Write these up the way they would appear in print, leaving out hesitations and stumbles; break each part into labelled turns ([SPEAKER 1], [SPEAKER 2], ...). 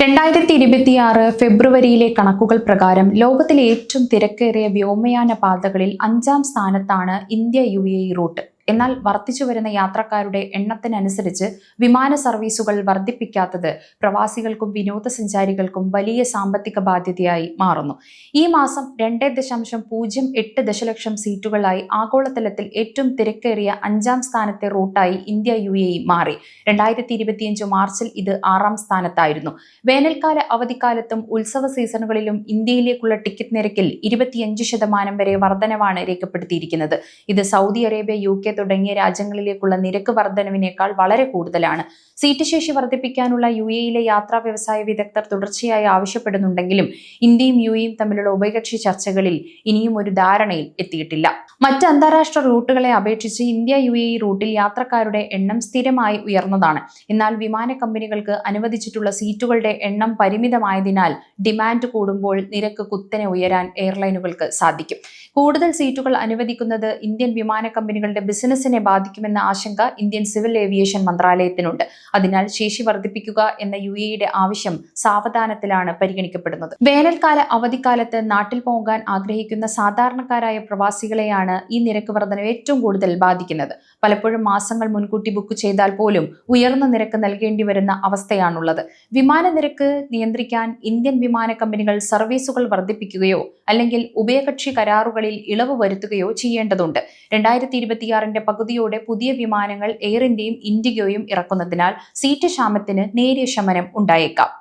[SPEAKER 1] 2026 ഫെബ്രുവരിയിലെ കണക്കുകൾ പ്രകാരം ലോകത്തിലെ ഏറ്റവും തിരക്കേറിയ വ്യോമയാന പാതകളിൽ 5-ാം സ്ഥാനത്താണ് ഇന്ത്യ-UAE റൂട്ട്. എന്നാൽ വർദ്ധിച്ചുവരുന്ന യാത്രക്കാരുടെ എണ്ണത്തിനനുസരിച്ച് വിമാന സർവീസുകൾ വർദ്ധിപ്പിക്കാത്തത് പ്രവാസികൾക്കും വിനോദസഞ്ചാരികൾക്കും വലിയ സാമ്പത്തിക ബാധ്യതയായി മാറുന്നു. ഈ മാസം 2.08 ദശലക്ഷം സീറ്റുകളായി ആഗോളതലത്തിൽ ഏറ്റവും തിരക്കേറിയ 5-ാം സ്ഥാനത്തെ റൂട്ടായി ഇന്ത്യ-UAE മാറി. 2025 മാർച്ചിൽ ഇത് 6-ാം സ്ഥാനത്തായിരുന്നു. വേനൽക്കാല അവധിക്കാലത്തും ഉത്സവ സീസണുകളിലും ഇന്ത്യയിലേക്കുള്ള ടിക്കറ്റ് നിരക്കിൽ 25% വരെ വർധനവാണ് രേഖപ്പെടുത്തിയിരിക്കുന്നത്. ഇത് സൗദി അറേബ്യ, UK തുടങ്ങിയ രാജ്യങ്ങളിലേക്കുള്ള നിരക്ക് വർധനവിനേക്കാൾ വളരെ കൂടുതലാണ്. സീറ്റ് ശേഷി വർദ്ധിപ്പിക്കാനുള്ള UAEയിലെ യാത്രാ വ്യവസായ വിദഗ്ധർ തുടർച്ചയായി ആവശ്യപ്പെടുന്നുണ്ടെങ്കിലും ഇന്ത്യയും UAEയും തമ്മിലുള്ള ഉഭയകക്ഷി ചർച്ചകളിൽ ഇനിയും ഒരു ധാരണയിൽ എത്തിയിട്ടില്ല. മറ്റ് അന്താരാഷ്ട്ര റൂട്ടുകളെ അപേക്ഷിച്ച് ഇന്ത്യ-UAE റൂട്ടിൽ യാത്രക്കാരുടെ എണ്ണം സ്ഥിരമായി ഉയർന്നതാണ്. എന്നാൽ വിമാന കമ്പനികൾക്ക് അനുവദിച്ചിട്ടുള്ള സീറ്റുകളുടെ എണ്ണം പരിമിതമായതിനാൽ ഡിമാൻഡ് കൂടുമ്പോൾ നിരക്ക് കുത്തനെ ഉയരാൻ എയർലൈനുകൾക്ക് സാധിക്കും. കൂടുതൽ സീറ്റുകൾ അനുവദിക്കുന്നത് ഇന്ത്യൻ വിമാന കമ്പനികളുടെ ബിസിനസിനെ ബാധിക്കുമെന്ന ആശങ്ക ഇന്ത്യൻ സിവിൽ ഏവിയേഷൻ മന്ത്രാലയത്തിനുണ്ട്. അതിനാൽ ശേഷി വർദ്ധിപ്പിക്കുക എന്ന UAEയുടെ ആവശ്യം സാവധാനത്തിലാണ് പരിഗണിക്കപ്പെടുന്നത്. വേനൽക്കാല അവധിക്കാലത്ത് നാട്ടിൽ പോകാൻ ആഗ്രഹിക്കുന്ന സാധാരണക്കാരായ പ്രവാസികളെയാണ് ഈ നിരക്ക് വർധനവ് ഏറ്റവും കൂടുതൽ ബാധിക്കുന്നത്. പലപ്പോഴും മാസങ്ങൾ മുൻകൂട്ടി ബുക്ക് ചെയ്താൽ പോലും ഉയർന്ന നിരക്ക് നൽകേണ്ടി വരുന്ന അവസ്ഥയാണുള്ളത്. വിമാന നിരക്ക് നിയന്ത്രിക്കാൻ ഇന്ത്യൻ വിമാന കമ്പനികൾ സർവീസുകൾ വർദ്ധിപ്പിക്കുകയോ അല്ലെങ്കിൽ ഉഭയകക്ഷി കരാറുകളിൽ ഇളവ് വരുത്തുകയോ ചെയ്യേണ്ടതുണ്ട്. 2026 പകുതിയോടെ പുതിയ വിമാനങ്ങൾ എയർ ഇന്ത്യയും ഇൻഡിഗോയും ഇറക്കുന്നതിനാൽ സീറ്റ് ക്ഷാമത്തിന് നേരിയ ശമനം ഉണ്ടായേക്കാം.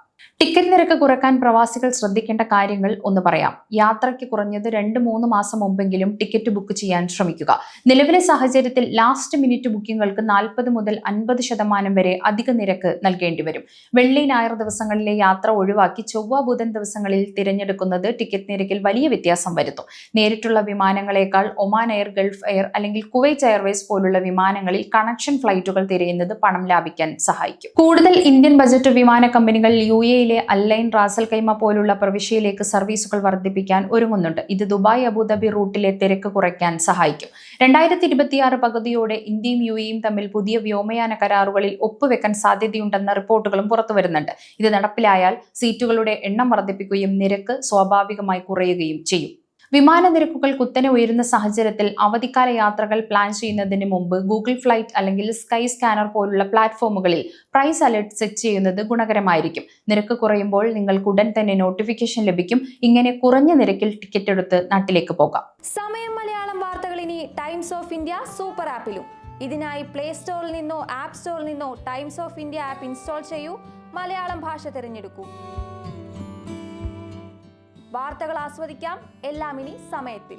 [SPEAKER 1] ടിക്കറ്റ് നിരക്ക് കുറയ്ക്കാൻ പ്രവാസികൾ ശ്രദ്ധിക്കേണ്ട കാര്യങ്ങൾ ഒന്ന് പറയാം. യാത്രയ്ക്ക് കുറഞ്ഞത് 2-3 മാസം മുമ്പെങ്കിലും ടിക്കറ്റ് ബുക്ക് ചെയ്യാൻ ശ്രമിക്കുക. നിലവിലെ സാഹചര്യത്തിൽ ലാസ്റ്റ് മിനിറ്റ് ബുക്കിംഗുകൾക്ക് 40 മുതൽ 50% വരെ അധിക നിരക്ക് നൽകേണ്ടി വരും. വെള്ളി, ഞായർ ദിവസങ്ങളിലെ യാത്ര ഒഴിവാക്കി ചൊവ്വ, ബുധൻ ദിവസങ്ങളിൽ തിരഞ്ഞെടുക്കുന്നത് ടിക്കറ്റ് നിരക്കിൽ വലിയ വ്യത്യാസം വരുത്തും. നേരിട്ടുള്ള വിമാനങ്ങളെക്കാൾ ഒമാൻ എയർ, ഗൾഫ് എയർ അല്ലെങ്കിൽ കുവൈറ്റ് എയർവേസ് പോലുള്ള വിമാനങ്ങളിൽ കണക്ഷൻ ഫ്ലൈറ്റുകൾ തിരയുന്നത് പണം ലാഭിക്കാൻ സഹായിക്കും. കൂടുതൽ ഇന്ത്യൻ ബജറ്റ് വിമാന കമ്പനികൾ UAE അല്ലൈൻ, റാസൽ കൈമ പോലുള്ള പ്രവിശ്യയിലേക്ക് സർവീസുകൾ വർദ്ധിപ്പിക്കാൻ ഒരുങ്ങുന്നുണ്ട്. ഇത് ദുബായ്, അബുദാബി റൂട്ടിലെ തിരക്ക് കുറയ്ക്കാൻ സഹായിക്കും. 2026 പകുതിയോടെ ഇന്ത്യയും UAEയും തമ്മിൽ പുതിയ വ്യോമയാന കരാറുകളിൽ ഒപ്പുവെക്കാൻ സാധ്യതയുണ്ടെന്ന റിപ്പോർട്ടുകളും പുറത്തുവരുന്നുണ്ട്. ഇത് നടപ്പിലായാൽ സീറ്റുകളുടെ എണ്ണം വർദ്ധിപ്പിക്കുകയും നിരക്ക് സ്വാഭാവികമായി കുറയുകയും ചെയ്യും. വിമാന നിരക്കുകൾ കുത്തനെ ഉയരുന്ന സാഹചര്യത്തിൽ അവധിക്കാല യാത്രകൾ പ്ലാൻ ചെയ്യുന്നതിന് മുമ്പ് ഗൂഗിൾ ഫ്ലൈറ്റ് അല്ലെങ്കിൽ സ്കൈ സ്കാനർ പോലുള്ള പ്ലാറ്റ്ഫോമുകളിൽ പ്രൈസ് അലർട്ട് സെറ്റ് ചെയ്യുന്നത് ഗുണകരമായിരിക്കും. നിരക്ക് കുറയുമ്പോൾ നിങ്ങൾക്ക് ഉടൻ തന്നെ നോട്ടിഫിക്കേഷൻ ലഭിക്കും. ഇങ്ങനെ കുറഞ്ഞ നിരക്കിൽ ടിക്കറ്റ് എടുത്ത് നാട്ടിലേക്ക് പോകാം.
[SPEAKER 2] സമയം മലയാളം വാർത്തകൾ ഇനി ടൈംസ് ഓഫ് ഇന്ത്യ സൂപ്പർ ആപ്പിലും. ഇതിനായി പ്ലേ സ്റ്റോറിൽ നിന്നോ ആപ്പ് സ്റ്റോറിൽ നിന്നോ times of India app install ചെയ്യൂ. മലയാളം ഭാഷ തിരഞ്ഞെടുക്കൂ. വാർത്തകൾ ആസ്വദിക്കാം. എല്ലാം ഇനി സമയത്തിൽ.